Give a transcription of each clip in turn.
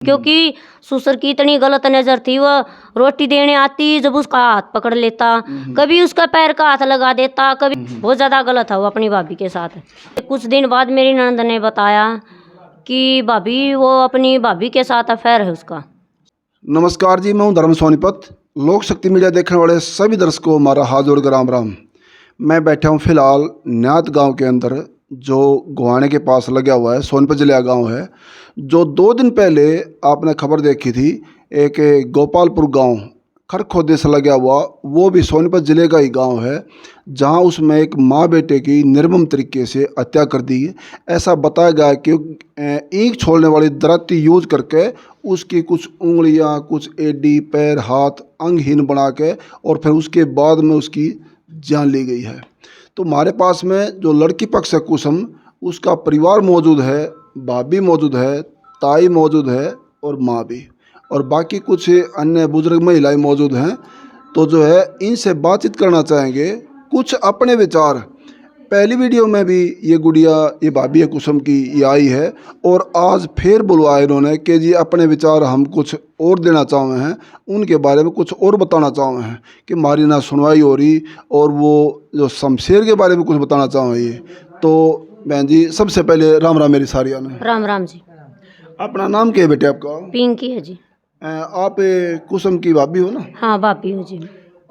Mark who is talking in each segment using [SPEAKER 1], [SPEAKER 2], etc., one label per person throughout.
[SPEAKER 1] क्योंकि ससुर की इतनी गलत नजर थी। वह रोटी देने आती, जब उसका हाथ पकड़ लेता, कभी उसका पैर का हाथ लगा देता, कभी बहुत ज्यादा गलत है वो अपनी भाभी के साथ। कुछ दिन बाद मेरी ननद ने बताया कि भाभी वो अपनी भाभी के साथ अफेयर है उसका।
[SPEAKER 2] नमस्कार जी, मैं हूं धर्म सोनीपत। लोक शक्ति मीडिया देखने वाले सभी दर्शकों को हमारा हाथ जोड़ कर राम राम। मैं बैठा हूं फिलहाल न्यात गांव के अंदर, जो गोहाने के पास लगा हुआ है, सोनीपत जिले का गाँव है। जो 2 दिन पहले आपने खबर देखी थी, एक गोपालपुर गांव खरखोदे से लगा हुआ, वो भी सोनीपत जिले का ही गांव है, जहां उसमें एक माँ बेटे की निर्मम तरीके से हत्या कर दी। ऐसा बताया गया कि ईंट छोड़ने वाली दराती यूज करके उसकी कुछ उंगलियां, कुछ एडी, पैर, हाथ अंगहीन बना के और फिर उसके बाद में उसकी जान ली गई है। तो हमारे पास में जो लड़की पक्ष है कुसुम, उसका परिवार मौजूद है, भाभी मौजूद है, ताई मौजूद है और माँ भी, और बाकी कुछ अन्य बुजुर्ग महिलाएं मौजूद हैं। तो जो है इनसे बातचीत करना चाहेंगे, कुछ अपने विचार। पहली वीडियो में भी ये गुड़िया, ये भाभी है कुसुम की, ये आई है, और आज फिर बुलवाया इन्होंने कि जी अपने विचार हम कुछ और देना चाहे हैं, उनके बारे में कुछ और बताना चाहे हैं कि हमारी ना सुनवाई हो रही, और वो जो शमशेर के बारे में कुछ बताना चाहे। ये तो बहन जी, सबसे पहले राम राम मेरी सारिया ने।
[SPEAKER 1] राम राम जी।
[SPEAKER 2] अपना नाम क्या है बेटे आपका?
[SPEAKER 1] पिंकी है जी।
[SPEAKER 2] आप कुसुम की भाभी हो ना?
[SPEAKER 1] हाँ भाभी हूँ जी।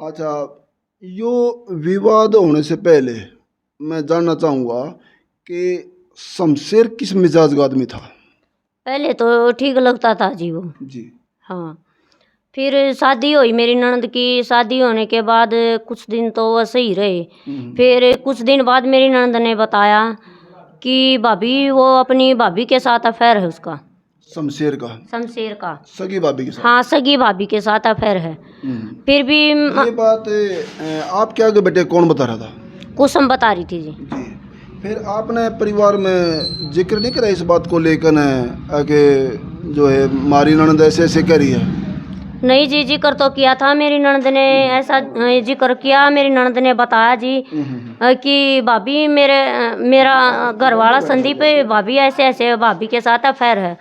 [SPEAKER 2] अच्छा, यो विवाद होने से पहले मैं जानना चाहूँगा कि शमशेर किस मिजाज का आदमी था?
[SPEAKER 1] पहले तो ठीक लगता था जी वो।
[SPEAKER 2] जी।
[SPEAKER 1] हाँ, फिर शादी हुई मेरी ननद की। शादी होने के बाद कुछ दिन तो वह सही रहे। फिर कुछ दिन बाद मेरी ननद ने बताया कि भाभी वो अपनी भाभी के साथ अफेयर है उसका।
[SPEAKER 2] शमशेर का?
[SPEAKER 1] शमशेर का।
[SPEAKER 2] सगी भाभी के साथ?
[SPEAKER 1] हाँ, सगी भाभी के साथ अफेयर है। फिर भी
[SPEAKER 2] ये बात आप क्या आगे बेटे कौन बता रहा था?
[SPEAKER 1] कुसुम बता रही थी जी।
[SPEAKER 2] जी। फिर आपने परिवार में जिक्र नहीं करा इस बात को लेकर कि जो है मारी ननद ऐसे ऐसे करी है?
[SPEAKER 1] नहीं जी, जिक्र तो किया था मेरी ननद ने, ऐसा जिक्र किया। मेरी ननद ने बताया जी कि भाभी मेरा घरवाला संदीप भाभी ऐसे ऐसे भाभी के साथ अफेयर है।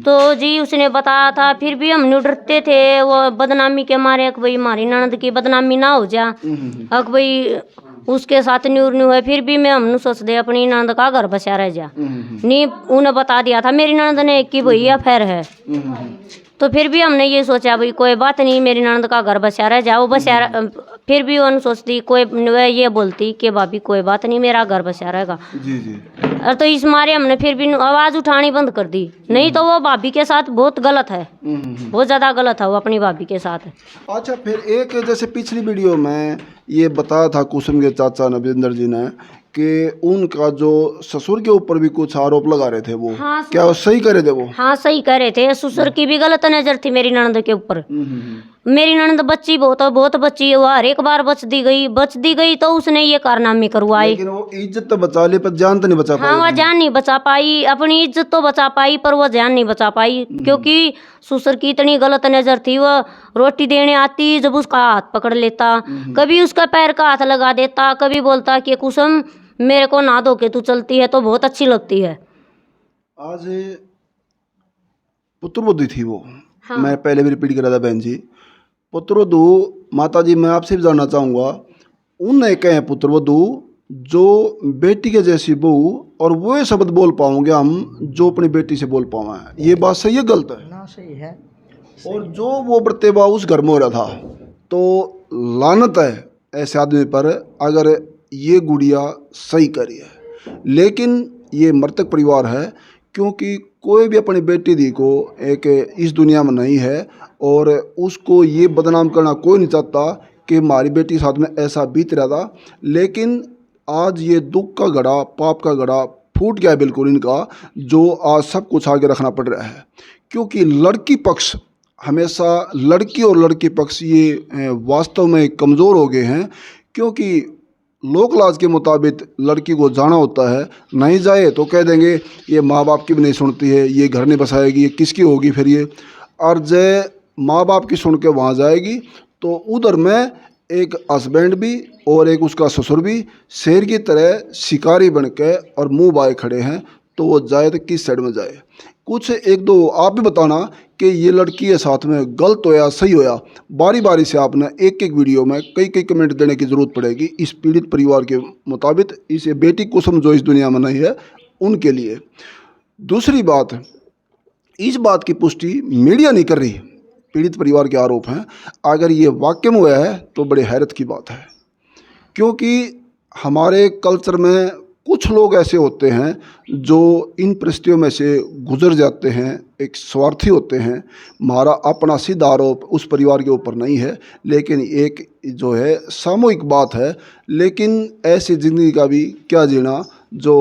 [SPEAKER 1] तो जी उसने बताया था। फिर भी हम डरते थे वो बदनामी के मारे, कि भाई हमारी ननद की बदनामी ना हो जा, कि भाई उसके साथ न्यू है। फिर भी मैं हमने सोच दे अपनी ननद का घर बसा रह जा। नहीं, उन्हें बता दिया था मेरी ननद ने कि भाई अफेयर है। तो फिर भी हमने ये सोचा भाई कोई बात नहीं, मेरी ननद का घर बसा रह जाओ, बसा। फिर भी उन सोचती कोई, वह ये बोलती कि भाभी कोई बात नहीं, मेरा घर बसा रहेगा।
[SPEAKER 2] जी जी।
[SPEAKER 1] तो इस मारे हमने फिर भी आवाज़ उठानी बंद कर दी। नहीं तो वो भाभी के साथ बहुत गलत है, बहुत ज़्यादा गलत है वो अपनी भाभी के साथ।
[SPEAKER 2] अच्छा, फिर एक जैसे पिछली वीडियो में ये बताया था कुसुम के चाचा नविंदर जी ने कि उनका जो ससुर के ऊपर भी कुछ आरोप लगा रहे थे, वो
[SPEAKER 1] हाँ,
[SPEAKER 2] क्या वो सही करे थे? वो
[SPEAKER 1] हाँ सही कह रहे थे। ससुर की भी गलत नजर थी मेरी ननद के ऊपर। मेरी ननद बच्ची बहुत बच्ची है, वो हर एक बार बच दी गई तो उसने ये कारनामे करवाए।
[SPEAKER 2] लेकिन वो इज्जत तो बचा ली, पर जान तो नहीं बचा पाई।
[SPEAKER 1] हाँ, वह जान नहीं बचा पाई, अपनी इज्जत तो बचा पाई पर वह जान नहीं बचा पाई। क्योंकि ससुर की इतनी गलत नजर थी। वह रोटी देने आती, जब उसका हाथ पकड़ लेता, कभी उसका पैर का हाथ लगा देता, कभी बोलता कि कुसुम मेरे को ना धो के तू चलती है तो बहुत अच्छी लगती है।
[SPEAKER 2] आज पुत्रवधू थी वो।
[SPEAKER 1] हाँ।
[SPEAKER 2] मैं पहले भी रिपीट करा था बहन जी, पुत्रवधू। माता जी, मैं आपसे भी जानना चाहूँगा, उन एक है पुत्रवधू जो बेटी के जैसी बहू, और वो शब्द बोल पाओगे हम जो अपनी बेटी से बोल पाओगे। ये बात सही है गलत है?
[SPEAKER 3] ना, सही है।
[SPEAKER 2] और जो वो बर्ताव उस घर में हो रहा था, तो लानत है ऐसे आदमी पर अगर ये गुड़िया सही करी है। लेकिन ये मृतक परिवार है, क्योंकि कोई भी अपनी बेटी दी को एक इस दुनिया में नहीं है, और उसको ये बदनाम करना कोई नहीं चाहता कि हमारी बेटी के साथ में ऐसा बीत रहा था। लेकिन आज ये दुख का घड़ा, पाप का घड़ा फूट गया बिल्कुल इनका, जो आज सब कुछ आगे रखना पड़ रहा है। क्योंकि लड़की पक्ष हमेशा, लड़की और लड़की पक्ष ये वास्तव में कमज़ोर हो गए हैं। क्योंकि लोक लाज के मुताबिक लड़की को जाना होता है, नहीं जाए तो कह देंगे ये माँ बाप की भी नहीं सुनती है, ये घर नहीं बसाएगी, ये किसकी होगी फिर ये। और जय माँ बाप की सुन के वहाँ जाएगी तो उधर में एक हस्बैंड भी और एक उसका ससुर भी शेर की तरह शिकारी बन के और मुँह बाए खड़े हैं। तो वो जाए तो किस साइड में जाए? कुछ एक दो आप भी बताना कि ये लड़की के साथ में गलत होया सही होया, बारी बारी से आपने एक एक वीडियो में कई कई कमेंट देने की ज़रूरत पड़ेगी इस पीड़ित परिवार के मुताबिक, इस बेटी कुसुम जो इस दुनिया में नहीं है उनके लिए। दूसरी बात, इस बात की पुष्टि मीडिया नहीं कर रही, पीड़ित परिवार के आरोप हैं। अगर ये वाकई में हुआ है तो बड़े हैरत की बात है, क्योंकि हमारे कल्चर में कुछ लोग ऐसे होते हैं जो इन परिस्थितियों में से गुजर जाते हैं, एक स्वार्थी होते हैं। हमारा अपना सीधा आरोप उस परिवार के ऊपर नहीं है, लेकिन एक जो है सामूहिक बात है। लेकिन ऐसी ज़िंदगी का भी क्या जीना जो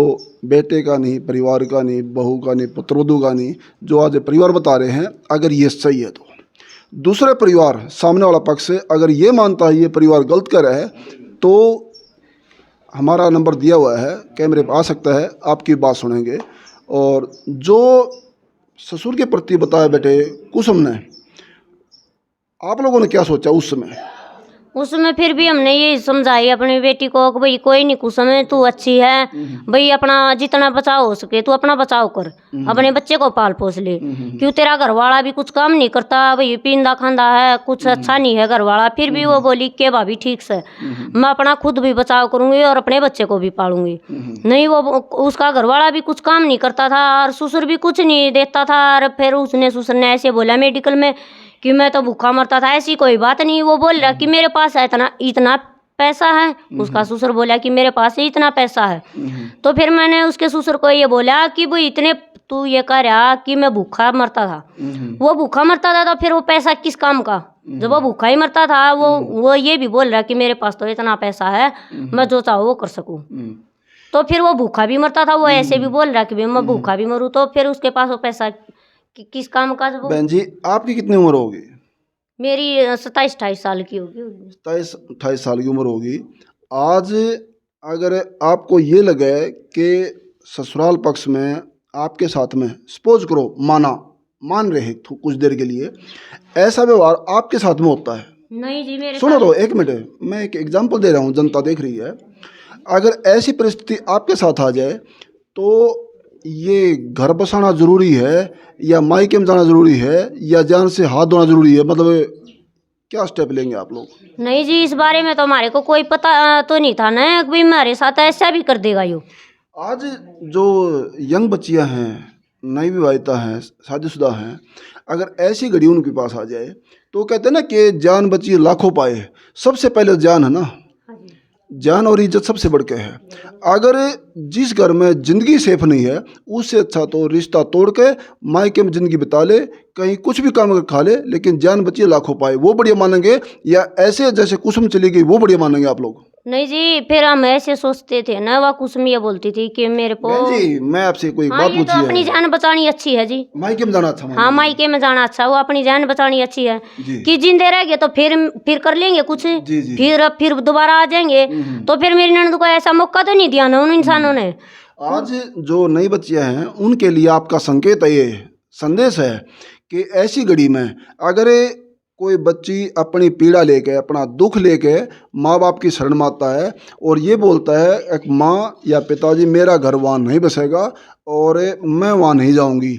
[SPEAKER 2] बेटे का नहीं, परिवार का नहीं, बहू का नहीं, पुत्रवधू का नहीं, जो आज परिवार बता रहे हैं। अगर ये सही है तो दूसरे परिवार, सामने वाला पक्ष से अगर ये मानता है ये परिवार गलत कर रहा है तो हमारा नंबर दिया हुआ है, कैमरे पर आ सकता है, आपकी बात सुनेंगे। और जो ससुर के प्रति बताया बेटे कुसुम ने, आप लोगों ने क्या सोचा उस समय?
[SPEAKER 1] उसमें फिर भी हमने ये समझाई अपनी बेटी को कि भाई कोई नहीं कुसुम, तू अच्छी है भाई, अपना जितना बचाव हो सके तू अपना बचाव कर, अपने बच्चे को पाल पोस ले। क्यों तेरा घर वाला भी कुछ काम नहीं करता भाई, पींदा खांदा है, कुछ अच्छा नहीं है घर वाला। फिर भी वो बोली कि भाभी ठीक से मैं अपना खुद भी बचाव करूंगी और अपने बच्चे को भी पालूंगी। नहीं, वो उसका घर वाला भी कुछ काम नहीं करता था और ससुर भी कुछ नहीं देता था। और फिर उसने ससुर ने ऐसे बोला मेडिकल में कि मैं तो भूखा मरता था, ऐसी कोई बात नहीं। वो बोल रहा कि मेरे पास है इतना पैसा है। उसका ससुर बोला कि मेरे पास ही इतना पैसा है। तो फिर मैंने उसके ससुर को ये बोला कि भाई इतने तू ये कह रहा कि मैं भूखा मरता था, वो भूखा मरता था तो फिर वो पैसा किस काम का, जब वो भूखा ही मरता था। वो ये भी बोल रहा कि मेरे पास तो इतना पैसा है, मैं जो चाहूँ वो कर सकूँ। तो फिर वो भूखा भी मरता था, वो ऐसे भी बोल रहा कि मैं भूखा भी मरूँ, तो फिर उसके पास वो पैसा किस काम का।
[SPEAKER 2] बहन जी, आपकी कितनी उम्र होगी?
[SPEAKER 1] मेरी 27-28 साल की होगी।
[SPEAKER 2] 27-28 साल की उम्र होगी। आज अगर आपको ये लगे कि ससुराल पक्ष में आपके साथ में, सपोज करो मान रहे तो कुछ देर के लिए, ऐसा व्यवहार आपके साथ में होता है?
[SPEAKER 1] नहीं जी, मेरे
[SPEAKER 2] सुनो तो एक मिनट, मैं एक एग्जांपल दे रहा हूँ, जनता देख रही है। अगर ऐसी परिस्थिति आपके साथ आ जाए तो ये घर बसाना ज़रूरी है या मायके में जाना ज़रूरी है या जान से हाथ धोना ज़रूरी है? मतलब क्या स्टेप लेंगे आप लोग?
[SPEAKER 1] नहीं जी, इस बारे में तो हमारे को कोई पता तो नहीं था ना कि हमारे साथ ऐसा भी कर देगा यो।
[SPEAKER 2] आज जो यंग बच्चियां हैं, नई विवाहिता हैं, शादीशुदा हैं, अगर ऐसी घड़ी उनके पास आ जाए तो कहते हैं ना कि जान बची लाखों पाए। सबसे पहले जान है ना, जान और इज्जत सबसे बढ़ के है। अगर जिस घर में ज़िंदगी सेफ नहीं है, उससे अच्छा तो रिश्ता तोड़ के मायके में ज़िंदगी बिता ले, कहीं कुछ भी काम खा ले, लेकिन जान बची लाखों पाए, वो बढ़िया मानेंगे? या ऐसे जैसे कुसुम चली गई वो बढ़िया मानेंगे आप लोग?
[SPEAKER 1] नहीं जी, फिर हम ऐसे सोचते थे ना, वह कुसुम ये बोलती थी कि मेरे को
[SPEAKER 2] जी, मैं आपसे कोई बात
[SPEAKER 1] ये तो
[SPEAKER 2] पूछी
[SPEAKER 1] अपनी
[SPEAKER 2] है,
[SPEAKER 1] जान बचानी अच्छी है जी।
[SPEAKER 2] मायके में जाना अच्छा
[SPEAKER 1] हाँ, मायके में जाना अच्छा, वो अपनी जान बचानी अच्छी है
[SPEAKER 2] जी।
[SPEAKER 1] कि जिंदे रह गए तो फिर कर लेंगे कुछ,
[SPEAKER 2] जी, जी।
[SPEAKER 1] फिर दोबारा आ जाएंगे। तो फिर मेरी ननद को ऐसा मौका तो नहीं दिया ना उन इंसानों ने।
[SPEAKER 2] आज जो नई बच्चियां हैं उनके लिए आपका संकेत है, ये संदेश है कि ऐसी घड़ी में अगर कोई बच्ची अपनी पीड़ा लेके, अपना दुख लेके माँ बाप की शरण में आता है और ये बोलता है एक माँ या पिताजी मेरा घर वहाँ नहीं बसेगा और मैं वहाँ नहीं जाऊँगी,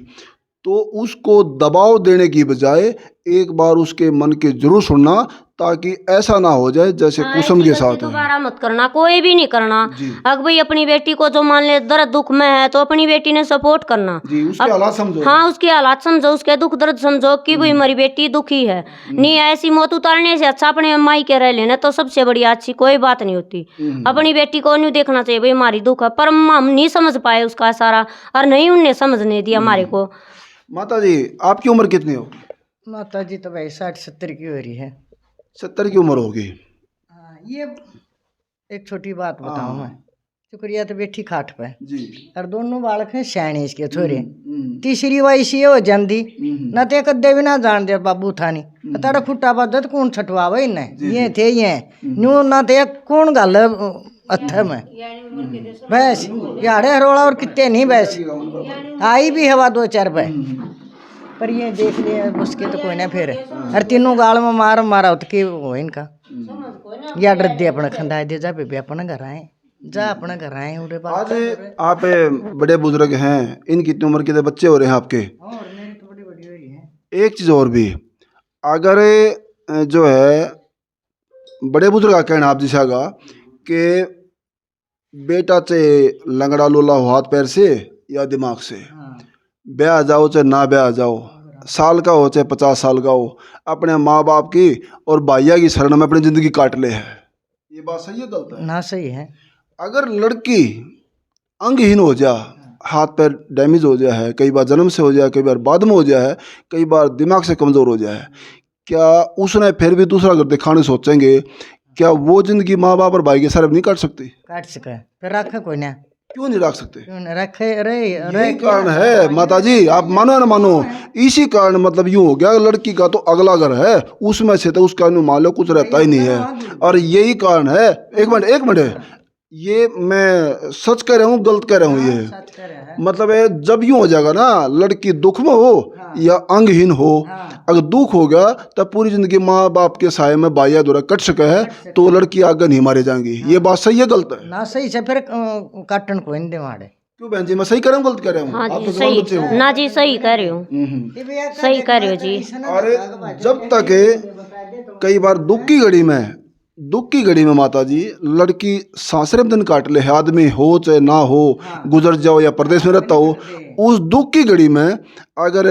[SPEAKER 2] तो उसको दबाव देने की बजाय एक बार उसके मन की जरूर सुनना, ताकि ऐसा ना हो जाए जैसे कुसुम के साथ है।
[SPEAKER 1] दोबारा मत करना, कोई भी नहीं करना। अगर भाई अपनी बेटी को जो मान ले दर्द दुख में है तो अपनी बेटी ने सपोर्ट करना
[SPEAKER 2] जी, उसके हालात समझो।
[SPEAKER 1] हाँ, उसके हालात समझो, उसके दुख दर्द समझो कि भाई हमारी बेटी दुखी है। नहीं, ऐसी मौत उतारने से अच्छा अपने माई के रह लेना तो सबसे बढ़िया, अच्छी कोई बात नहीं होती। अपनी बेटी को नहीं देखना चाहिए भाई हमारी दुख है, पर हम नहीं समझ पाए उसका सारा, और नहीं उनने समझने दिया हमारे को।
[SPEAKER 2] माता जी, आपकी उम्र कितनी होगी?
[SPEAKER 3] माता जी तो भाई 60-70 की हो रही है।
[SPEAKER 2] 70 की उम्र होगी।
[SPEAKER 3] ये एक छोटी बात बताऊं मैं, शुक्रिया तो बैठी खाट पे
[SPEAKER 2] जी।
[SPEAKER 3] और दोनों बालक हैं सैनी इसके थोड़े। तीसरी वैसी हो जंदी न ते कदे भी ना जान दे बाबू थानी तारा फुटा बदत कौन छटवावे इन्हें, ये थे ये न्यू न ते कौन गल अत्थे में बस याड़े हरोड़ा और कितने नहीं बस आई भी हवा 2-4 पे, पर ये देख लिया उसके तो कोई ना फिर और तीनों गाल में मारा उठ के हो इनका या डर दे अपना खंदा दे जा बेबे अपना घर आए, जा अपना घर आए उड़े।
[SPEAKER 2] आज आप बड़े बुजुर्ग हैं, इन कितनी उम्र के बच्चे हो रहे हैं आपके?
[SPEAKER 3] और मेरी तो बड़ी बड़ी हो रही है।
[SPEAKER 2] एक चीज़ और भी, अगर जो है बड़े बुजुर्ग का कहना आप जैसा का कि बेटा चाहे लंगड़ा लूला हो हाथ पैर से या दिमाग से, ब्याह जाओ चाहे ना ब्याह जाओ, साल का हो चाहे 50 साल का हो, अपने माँ बाप की और भाइया की शरण में अपनी ज़िंदगी काट ले है। ये बात सही है गलत है?
[SPEAKER 3] ना सही है।
[SPEAKER 2] अगर लड़की अंगहीन हो जा, हाथ पैर डैमेज हो जाए है, कई बार जन्म से हो जाए, कई बार बाद में हो जाए है, कई बार दिमाग से कमज़ोर हो जाए, क्या उसने फिर भी दूसरा घर दिखाने सोचेंगे? क्या वो जिंदगी माँ बाप और भाई के साथ नहीं काट सकती?
[SPEAKER 3] काट सके फिर रखे कोई ना,
[SPEAKER 2] क्यों नहीं रख सकते?
[SPEAKER 3] क्यों नहीं रखे रहे
[SPEAKER 2] यही कारण है माता जी, आप मानो या ना मानो, इसी कारण मतलब यूं हो गया, लड़की का तो अगला घर है, उसमें से तो उसका मान लो कुछ रहता ही नहीं है। और यही कारण है, एक मिनट, ये मैं सच कह रहा हूँ गलत कह रहा हूँ? ये
[SPEAKER 3] सच कह रहे हैं।
[SPEAKER 2] मतलब है जब यूं हो जाएगा ना, लड़की दुख में हो या अंगहीन हो, अगर दुख हो गया तब पूरी जिंदगी माँ बाप के साय में बाया दूरा कट सके है, तो लड़की आगे नहीं मारी जाएंगी। ये बात सही है गलत है?
[SPEAKER 3] ना सही से फिर काटन कोई नहीं दिमाड़े।
[SPEAKER 2] क्यों बहन जी, मैं सही कह रहा हूँ गलत कह रहा हूँ?
[SPEAKER 1] हाँ
[SPEAKER 2] आप
[SPEAKER 1] जी
[SPEAKER 2] तो जवान बच्चे हो।
[SPEAKER 1] सही, ना जी सही कह रहे हो, सही कह रहे हो जी।
[SPEAKER 2] अरे जब तक कई बार दुख की घड़ी में माता जी लड़की सासरे में दिन काट ले, आदमी हो चाहे ना हो, गुजर जाओ या प्रदेश में रहता हो, उस दुख की घड़ी में अगर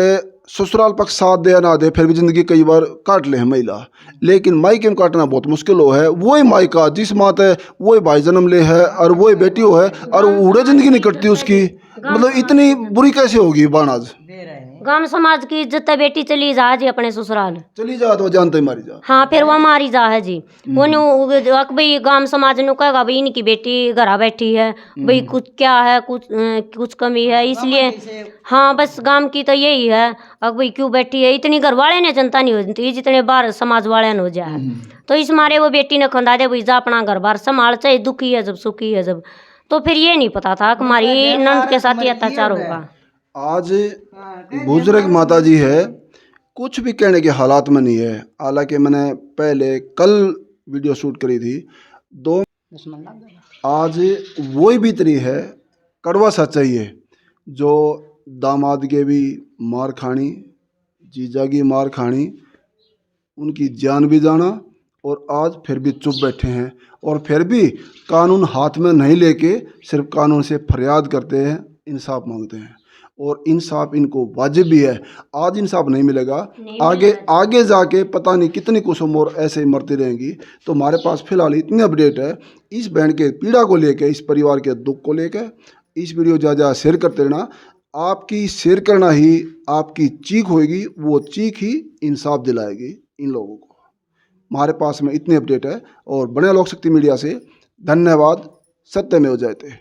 [SPEAKER 2] ससुराल पक्ष साथ दे या ना दे, फिर भी जिंदगी कई बार काट ले है महिला। लेकिन मायके में काटना बहुत मुश्किल हो है। वही मायका जिस मात है वही भाई जन्म ले है और वही बेटी हो है, और उड़े जिंदगी नहीं कटती उसकी, मतलब इतनी बुरी कैसे होगी बानाज?
[SPEAKER 1] गांव समाज की इज्जत है, बेटी चली जा जी अपने ससुराल,
[SPEAKER 2] चली जा तो जानते ही मारी जा।
[SPEAKER 1] हाँ फिर वह मारी जा है जी। वो भाई गांव समाज ने कहेगा भाई इनकी बेटी घरा बैठी है, भाई कुछ क्या है, कुछ कमी है, इसलिए हाँ बस गांव की तो यही है, अब भाई क्यों बैठी है, इतनी घर वाले ने जनता नहीं होती जितने बाहर समाज वाले ने हो जाए। तो इस मारे वो बेटी ने खंदा दे भाई जा अपना घर बार संभाल, चाहे दुखी है जब सुखी है जब। तो फिर ये नहीं पता था कि हमारी नंद के साथ ये अत्याचार होगा।
[SPEAKER 2] आज बुजुर्ग माता जी है, कुछ भी कहने के हालात में नहीं है। हालांकि मैंने पहले कल वीडियो शूट करी थी, आज वही बीतनी है, कड़वा सच्चाई है, जो दामाद के भी मार खानी, जीजा की मार खानी, उनकी जान भी जाना, और आज फिर भी चुप बैठे हैं, और फिर भी कानून हाथ में नहीं लेके सिर्फ कानून से फरियाद करते हैं, इंसाफ मांगते हैं। और इंसाफ इनको वाजिब भी है। आज इंसाफ नहीं मिलेगा, आगे जाके पता नहीं कितनी कुसुम और ऐसे ही मरती रहेंगी। तो हमारे पास फिलहाल इतनी अपडेट है इस बहन के पीड़ा को लेकर, इस परिवार के दुख को लेकर। इस वीडियो ज़्यादा शेयर करते रहना, आपकी शेयर करना ही आपकी चीख होगी, वो चीख ही इंसाफ दिलाएगी इन लोगों को। हमारे पास में इतनी अपडेट है, और बने लोक शक्ति मीडिया से धन्यवाद। सत्यमेव जयते।